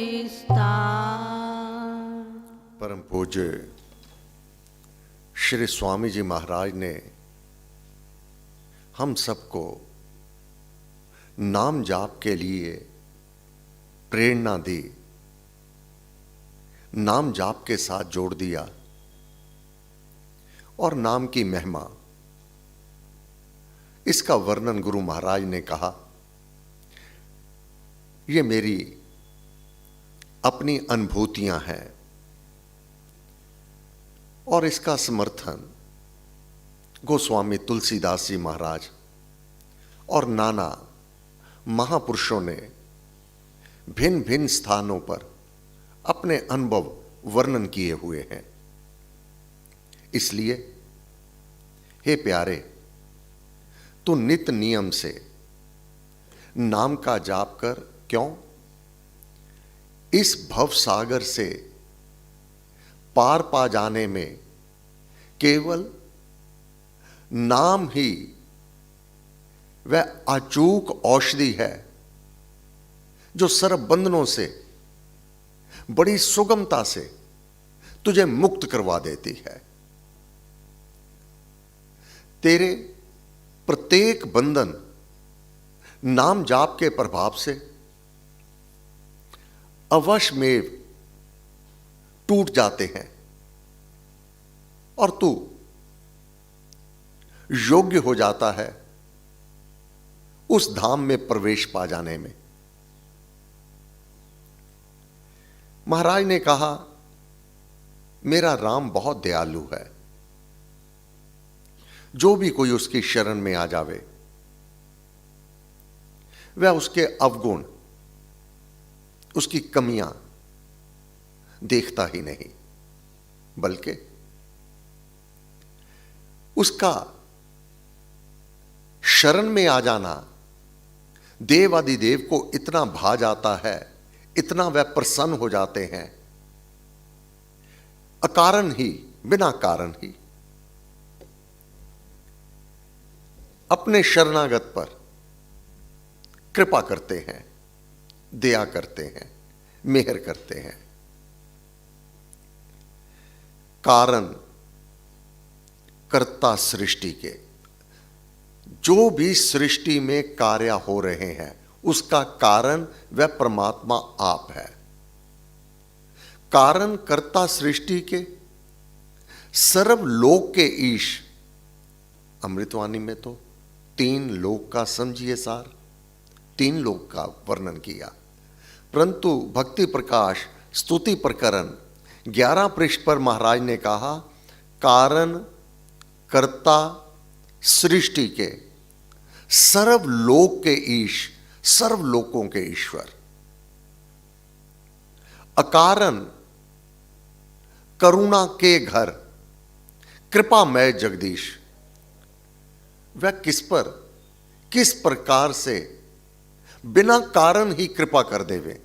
विस्तार। परम पूज्य श्री स्वामी जी महाराज ने हम सबको नाम जाप के लिए प्रेरणा दी, नाम जाप के साथ जोड़ दिया और नाम की महिमा, इसका वर्णन गुरु महाराज ने कहा। ये मेरी अपनी अनुभूतियां हैं और इसका समर्थन गोस्वामी तुलसीदास जी महाराज और नाना महापुरुषों ने भिन्न भिन्न स्थानों पर अपने अनुभव वर्णन किए हुए हैं। इसलिए हे प्यारे, तू नित्य नियम से नाम का जाप कर। क्यों? इस भव सागर से पार पा जाने में केवल नाम ही वह अचूक औषधि है जो सर्व बंधनों से बड़ी सुगमता से तुझे मुक्त करवा देती है। तेरे प्रत्येक बंधन नाम जाप के प्रभाव से अवश्य में टूट जाते हैं और तू योग्य हो जाता है उस धाम में प्रवेश पा जाने में। महाराज ने कहा, मेरा राम बहुत दयालु है, जो भी कोई उसकी शरण में आ जावे वह उसके अवगुण, उसकी कमियां देखता ही नहीं, बल्कि उसका शरण में आ जाना देवादिदेव को इतना भा जाता है, इतना वह प्रसन्न हो जाते हैं, अकारण ही, बिना कारण ही अपने शरणागत पर कृपा करते हैं, दया करते हैं, मेहर करते हैं। कारण कर्ता सृष्टि के, जो भी सृष्टि में कार्य हो रहे हैं उसका कारण वह परमात्मा आप है। कारण कर्ता सृष्टि के, सर्व लोक के ईश। अमृतवाणी में तो 3 लोक का समझिए सार, 3 लोक का वर्णन किया, परंतु भक्ति प्रकाश स्तुति प्रकरण 11 पृष्ठ पर महाराज ने कहा, कारण कर्ता सृष्टि के, सर्व लोक के ईश, सर्व लोकों के ईश्वर। अकारण करुणा के घर, कृपामय जगदीश। वह किस पर, किस प्रकार से बिना कारण ही कृपा कर देवे,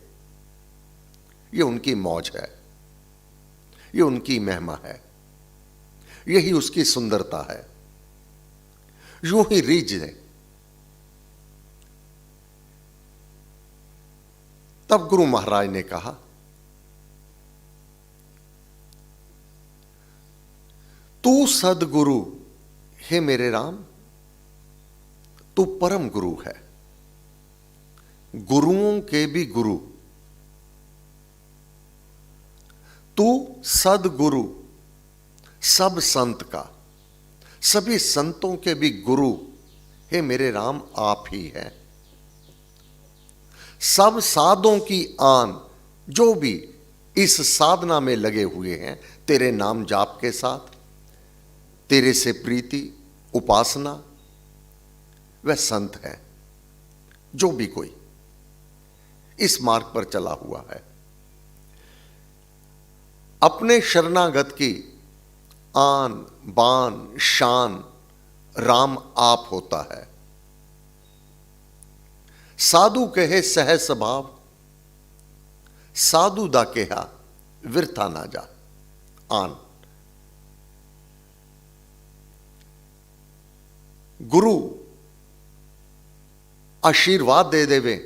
ये उनकी मौज है, ये उनकी महिमा है, यही उसकी सुंदरता है, यूं ही रीझ है। तब गुरु महाराज ने कहा, तू सदगुरु, हे मेरे राम, तू परम गुरु है, गुरुओं के भी गुरु। तू सदगुरु, सब संत का, सभी संतों के भी गुरु, हे मेरे राम आप ही है। सब साधों की आन, जो भी इस साधना में लगे हुए हैं तेरे नाम जाप के साथ, तेरे से प्रीति उपासना, वह संत है। जो भी कोई इस मार्ग पर चला हुआ है, अपने शरणागत की आन बान शान राम आप होता है। साधु कहे सहज स्वभाव, साधु दा कहा विरथा ना जा। आन गुरु आशीर्वाद दे देवे,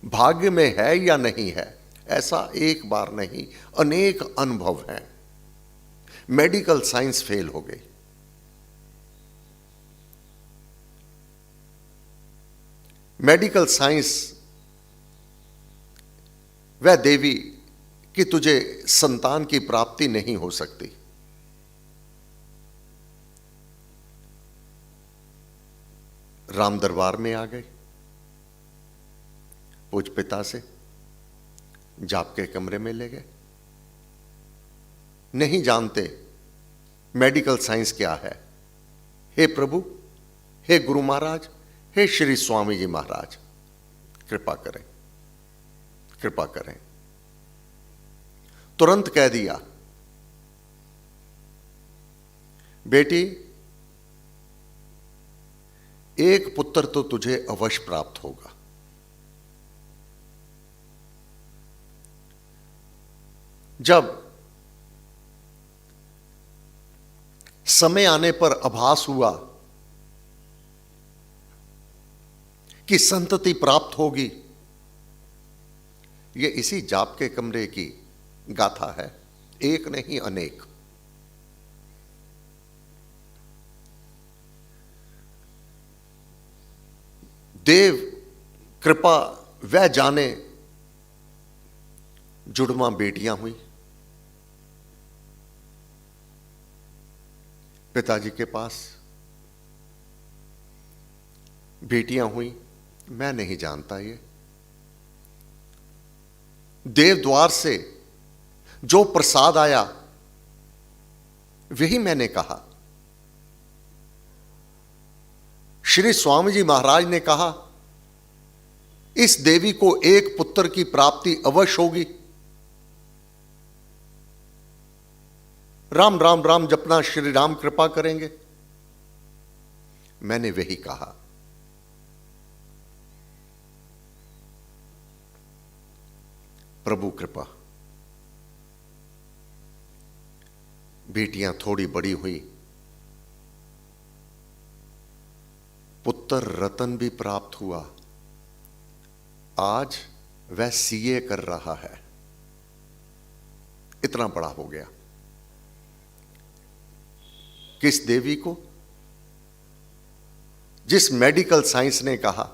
भाग्य में है या नहीं है, ऐसा एक बार नहीं, अनेक अनुभव हैं। मेडिकल साइंस फेल हो गई, मेडिकल साइंस वह देवी कि तुझे संतान की प्राप्ति नहीं हो सकती। राम दरबार में आ गए, पूज पिता से जाप के कमरे में ले गए। नहीं जानते मेडिकल साइंस क्या है। हे प्रभु, हे गुरु महाराज, हे श्री स्वामी जी महाराज, कृपा करें, कृपा करें। तुरंत कह दिया, बेटी एक पुत्र तो तुझे अवश्य प्राप्त होगा। जब समय आने पर आभास हुआ कि संतति प्राप्त होगी, यह इसी जाप के कमरे की गाथा है, एक नहीं अनेक। देव कृपा वह जाने, जुड़वा बेटियां हुई पिताजी के पास, बेटियां हुई, मैं नहीं जानता। ये देव द्वार से जो प्रसाद आया वही मैंने कहा। श्री स्वामी जी महाराज ने कहा, इस देवी को एक पुत्र की प्राप्ति अवश्य होगी। राम राम राम जपना, श्री राम कृपा करेंगे। मैंने वही कहा। प्रभु कृपा, बेटियां थोड़ी बड़ी हुई, पुत्र रतन भी प्राप्त हुआ। आज वह सीए कर रहा है, इतना बड़ा हो गया। किस देवी को? जिस मेडिकल साइंस ने कहा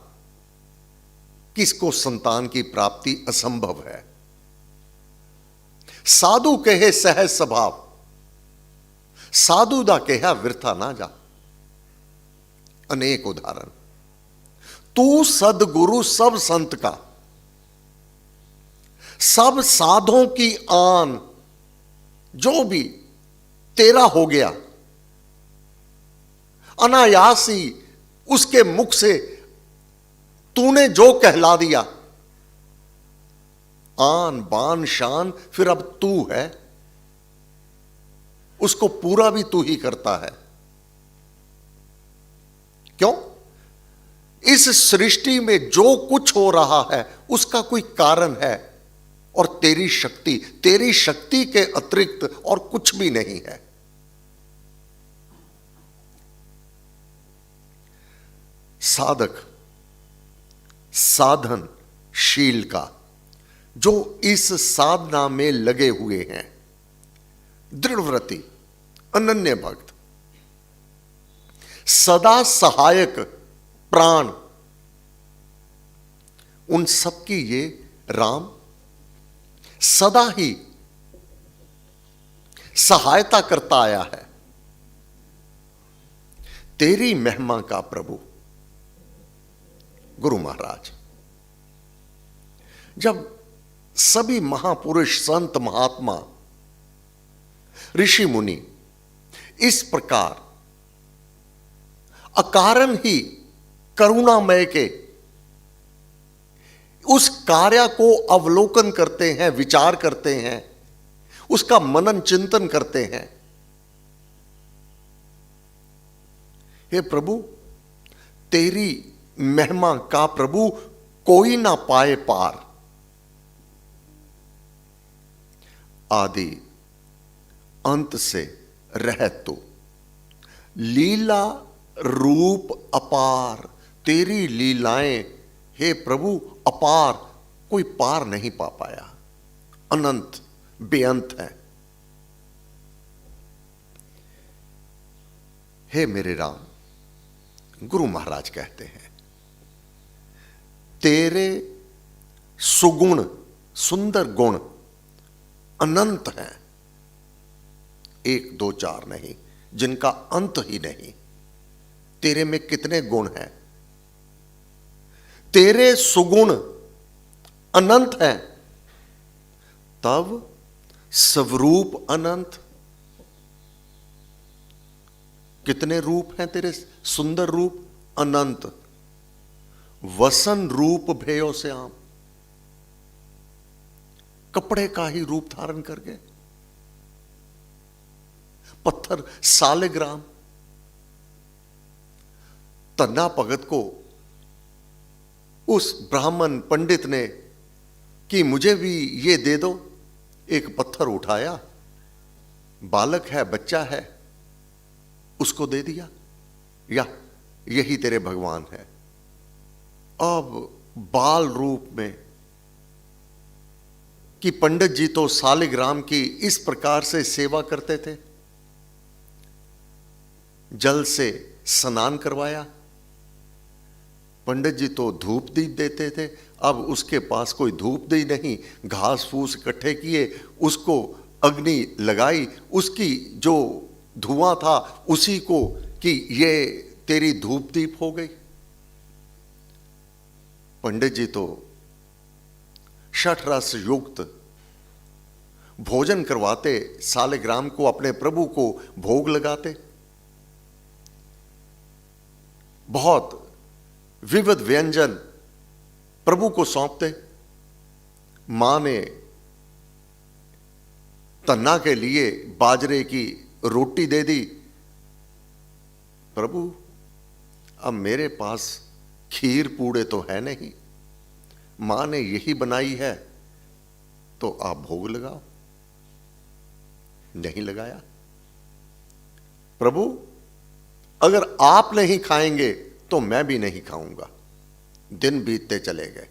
किसको संतान की प्राप्ति असंभव है। साधु कहे सहज स्वभाव, साधु दा कहा वृथा ना जा। अनेक उदाहरण। तू सदगुरु सब संत का, सब साधों की आन, जो भी तेरा हो गया, अनायासी उसके मुख से तूने जो कहला दिया, आन बान शान, फिर अब तू है, उसको पूरा भी तू ही करता है। क्यों? इस सृष्टि में जो कुछ हो रहा है उसका कोई कारण है, और तेरी शक्ति के अतिरिक्त और कुछ भी नहीं है। साधक साधनशील का, जो इस साधना में लगे हुए हैं, दृढ़व्रती अनन्य भक्त, सदा सहायक प्राण, उन सबकी ये राम सदा ही सहायता करता आया है। तेरी महिमा का प्रभु गुरु महाराज, जब सभी महापुरुष संत महात्मा ऋषि मुनि इस प्रकार अकारण ही करुणामय के उस कार्य को अवलोकन करते हैं, विचार करते हैं, उसका मनन चिंतन करते हैं, हे प्रभु तेरी महिमा का प्रभु कोई ना पाए पार। आदि अंत से रहत तू, लीला रूप अपार, तेरी लीलाएं हे प्रभु अपार, कोई पार नहीं पा पाया, अनंत बेअंत है। हे मेरे राम, गुरु महाराज कहते हैं, तेरे सुगुण सुंदर गुण अनंत हैं, एक दो चार नहीं, जिनका अंत ही नहीं। तेरे में कितने गुण हैं? तेरे सुगुण अनंत हैं, तब स्वरूप अनंत। कितने रूप हैं तेरे? सुंदर रूप अनंत। वसन रूप भयो श्याम, कपड़े का ही रूप धारण करके। पत्थर सालिग्राम। तन्ना भगत को उस ब्राह्मण पंडित ने कि मुझे भी ये दे दो, एक पत्थर उठाया, बालक है, बच्चा है, उसको दे दिया। या यही तेरे भगवान है। अब बाल रूप में कि पंडित जी तो सालिग्राम की इस प्रकार से सेवा करते थे, जल से स्नान करवाया। पंडित जी तो धूप दीप देते थे, अब उसके पास कोई धूप दी नहीं, घास फूस इकट्ठे किए, उसको अग्नि लगाई, उसकी जो धुआं था उसी को कि ये तेरी धूप दीप हो गई। पंडित जी तो षठ रस युक्त भोजन करवाते, सालिग्राम को अपने प्रभु को भोग लगाते, बहुत विविध व्यंजन प्रभु को सौंपते। मां ने तन्ना के लिए बाजरे की रोटी दे दी। प्रभु, अब मेरे पास खीर पूड़े तो है नहीं, मां ने यही बनाई है, तो आप भोग लगाओ। नहीं लगाया। प्रभु, अगर आप नहीं खाएंगे तो मैं भी नहीं खाऊंगा। दिन बीतते चले गए,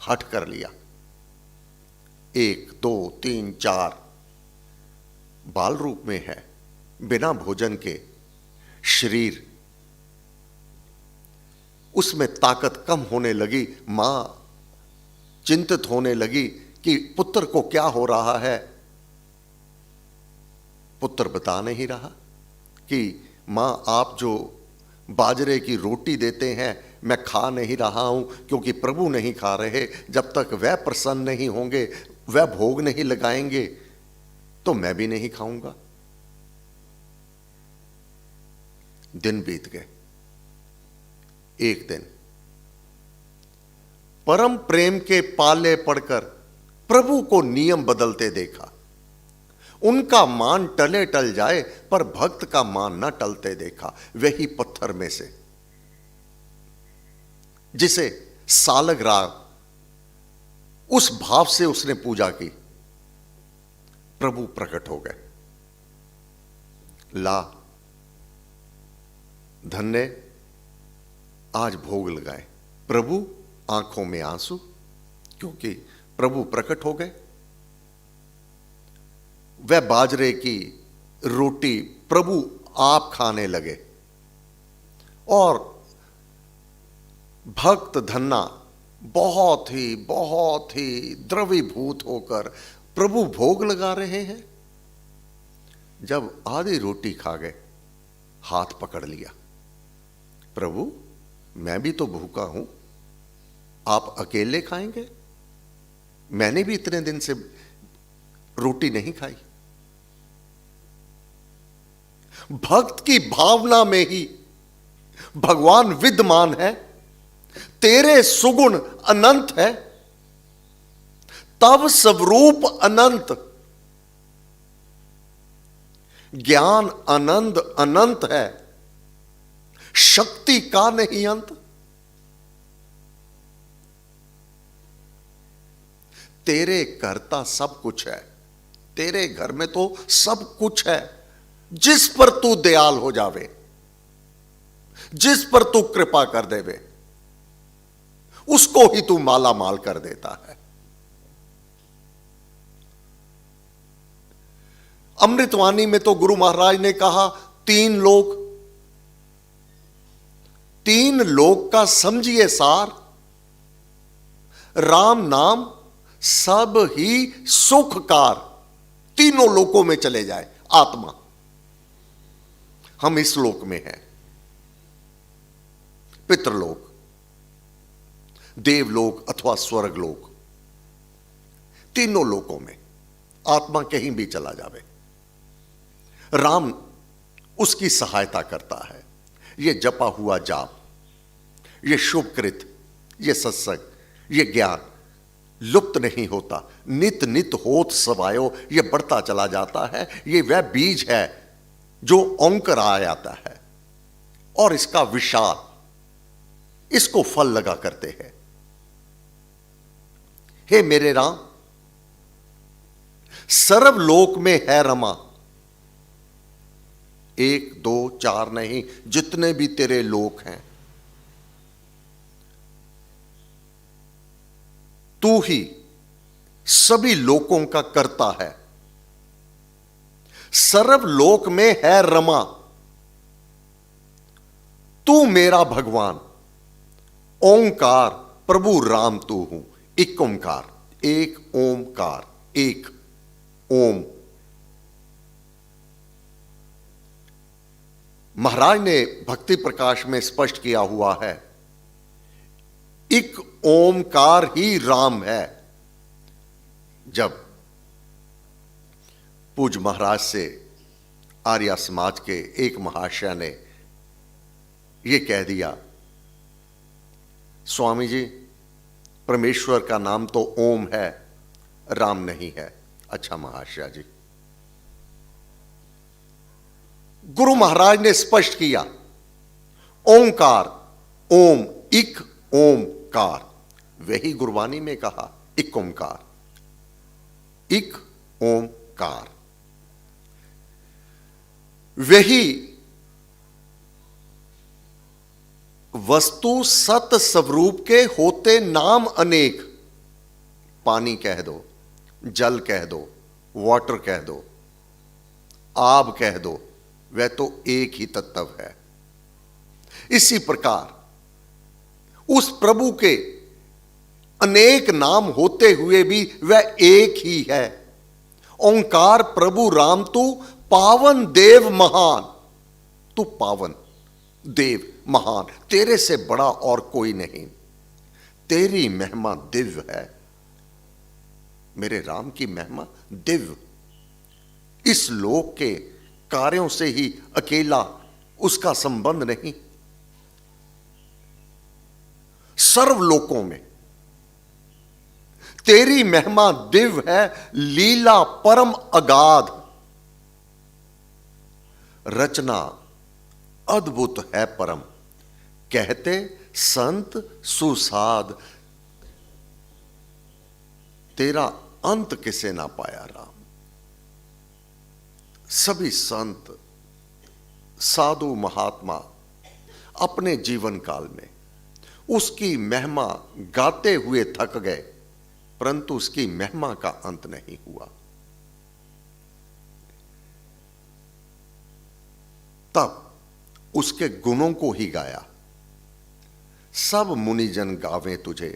हठ कर लिया। 1 2 3 4 बाल रूप में है, बिना भोजन के शरीर, उसमें ताकत कम होने लगी। मां चिंतित होने लगी कि पुत्र को क्या हो रहा है। पुत्र बता नहीं रहा कि मां, आप जो बाजरे की रोटी देते हैं मैं खा नहीं रहा हूं, क्योंकि प्रभु नहीं खा रहे। जब तक वह प्रसन्न नहीं होंगे, वह भोग नहीं लगाएंगे, तो मैं भी नहीं खाऊंगा। दिन बीत गए। एक दिन परम प्रेम के पाले पड़कर प्रभु को नियम बदलते देखा। उनका मान टले टल जाए, पर भक्त का मान न टलते देखा। वही पत्थर में से जिसे सालग्राम, उस भाव से उसने पूजा की, प्रभु प्रकट हो गए। ला धन्य, आज भोग लगाए। प्रभु आंखों में आंसू, क्योंकि प्रभु प्रकट हो गए। वह बाजरे की रोटी प्रभु आप खाने लगे, और भक्त धन्ना बहुत ही द्रवीभूत होकर प्रभु भोग लगा रहे हैं। जब आधी रोटी खा गए, हाथ पकड़ लिया। प्रभु, मैं भी तो भूखा हूं, आप अकेले खाएंगे? मैंने भी इतने दिन से रोटी नहीं खाई। भक्त की भावना में ही भगवान विद्यमान है। तेरे सुगुण अनंत है, तब स्वरूप अनंत। ज्ञान आनंद अनंत है, शक्ति का नहीं अंत। तेरे करता सब कुछ है, तेरे घर में तो सब कुछ है। जिस पर तू दयाल हो जावे, जिस पर तू कृपा कर देवे, उसको ही तू माला माल कर देता है। अमृतवाणी में तो गुरु महाराज ने कहा तीन लोक का समझिए सार, राम नाम सब ही सुखकार। तीनों लोकों में चले जाए आत्मा, हम इस लोक में हैं, पितृलोक, देवलोक अथवा स्वर्गलोक, तीनों लोकों में आत्मा कहीं भी चला जावे, राम उसकी सहायता करता है। यह जपा हुआ जाप, यह शुभकृत, यह सत्संग, यह ज्ञान लुप्त नहीं होता, नित नित होत सवायो, यह बढ़ता चला जाता है। यह वह बीज है जो ओंकार आ जाता है और इसका विशाल, इसको फल लगा करते हैं। हे मेरे राम, सर्वलोक में है रमा, एक दो चार नहीं, जितने भी तेरे लोक हैं, तू ही सभी लोकों का करता है। सर्वलोक में है रमा, तू मेरा भगवान, ओंकार प्रभु राम तू हूं। एक ओंकार, एक ओंकार, एक ओम। महाराज ने भक्ति प्रकाश में स्पष्ट किया हुआ है, एक ओमकार ही राम है। जब पूज्य महाराज से आर्य समाज के एक महाशय ने यह कह दिया, स्वामी जी परमेश्वर का नाम तो ओम है, राम नहीं है। अच्छा महाशय जी, गुरु महाराज ने स्पष्ट किया, ओंकार ओम, इक ओमकार, वही गुरबानी में कहा इक ओंकार, इक ओंकार, वही वस्तु सत स्वरूप के होते नाम अनेक। पानी कह दो, जल कह दो, वाटर कह दो, आब कह दो, वह तो एक ही तत्व है। इसी प्रकार उस प्रभु के अनेक नाम होते हुए भी वह एक ही है। ओंकार प्रभु राम तू पावन देव महान, तू पावन देव महान, तेरे से बड़ा और कोई नहीं। तेरी महिमा दिव्य है, मेरे राम की महिमा दिव्य। इस लोक के कार्यों से ही अकेला उसका संबंध नहीं, सर्वलोकों में तेरी महिमा दिव्य है। लीला परम अगाध, रचना अद्भुत है परम, कहते संत सुसाद। तेरा अंत किसे ना पाया राम। सभी संत साधु महात्मा अपने जीवन काल में उसकी महिमा गाते हुए थक गए, परंतु उसकी महिमा का अंत नहीं हुआ। तब उसके गुणों को ही गाया। सब मुनिजन गावे तुझे,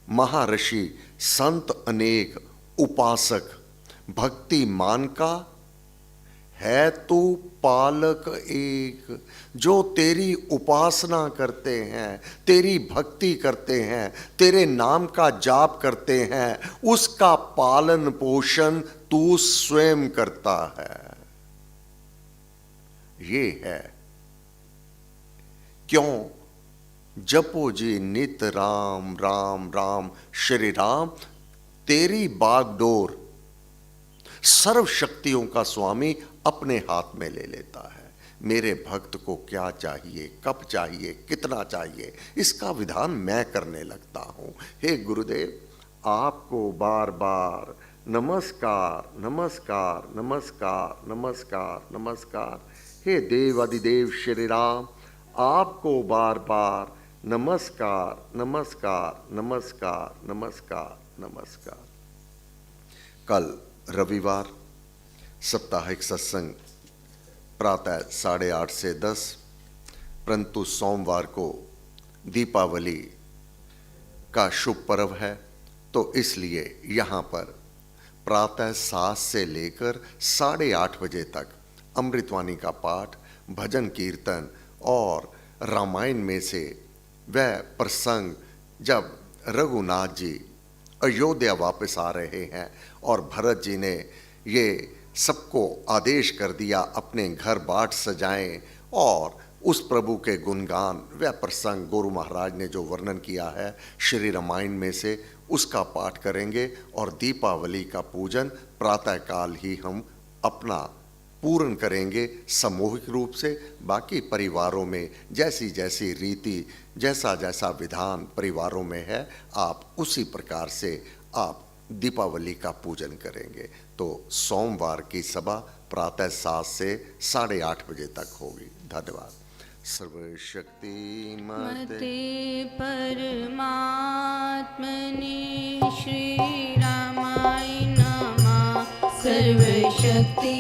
महर्षि संत अनेक, उपासक भक्ति मान का है तू पालक एक। जो तेरी उपासना करते हैं, तेरी भक्ति करते हैं, तेरे नाम का जाप करते हैं, उसका पालन पोषण तू स्वयं करता है। ये है क्यों? जपो जी नित राम राम राम श्री राम, तेरी बागडोर सर्व शक्तियों का स्वामी अपने हाथ में ले लेता है। मेरे भक्त को क्या चाहिए, कब चाहिए, कितना चाहिए, इसका विधान मैं करने लगता हूं। हे गुरुदेव, आपको बार बार नमस्कार नमस्कार नमस्कार नमस्कार नमस्कार। हे देव अधिदेव श्री राम, आपको बार बार नमस्कार नमस्कार नमस्कार नमस्कार नमस्कार। कल रविवार साप्ताहिक सत्संग प्रातः 8:30 से 10, परंतु सोमवार को दीपावली का शुभ पर्व है, तो इसलिए यहाँ पर प्रातः 7 से लेकर 8:30 बजे तक अमृतवाणी का पाठ, भजन कीर्तन और रामायण में से वह प्रसंग जब रघुनाथ जी अयोध्या वापस आ रहे हैं और भरत जी ने ये सबको आदेश कर दिया अपने घर बाट सजाएं, और उस प्रभु के गुणगान, वह प्रसंग गुरु महाराज ने जो वर्णन किया है श्री रामायण में से, उसका पाठ करेंगे और दीपावली का पूजन प्रातःकाल ही हम अपना पूर्ण करेंगे सामूहिक रूप से। बाकी परिवारों में जैसी जैसी रीति, जैसा जैसा विधान परिवारों में है, आप उसी प्रकार से आप दीपावली का पूजन करेंगे। तो सोमवार की सभा प्रातः 7 से 8:30 बजे तक होगी। धन्यवाद। सर्वशक्ति मते परमात्मने श्री रामाय नमः। सर्वशक्ति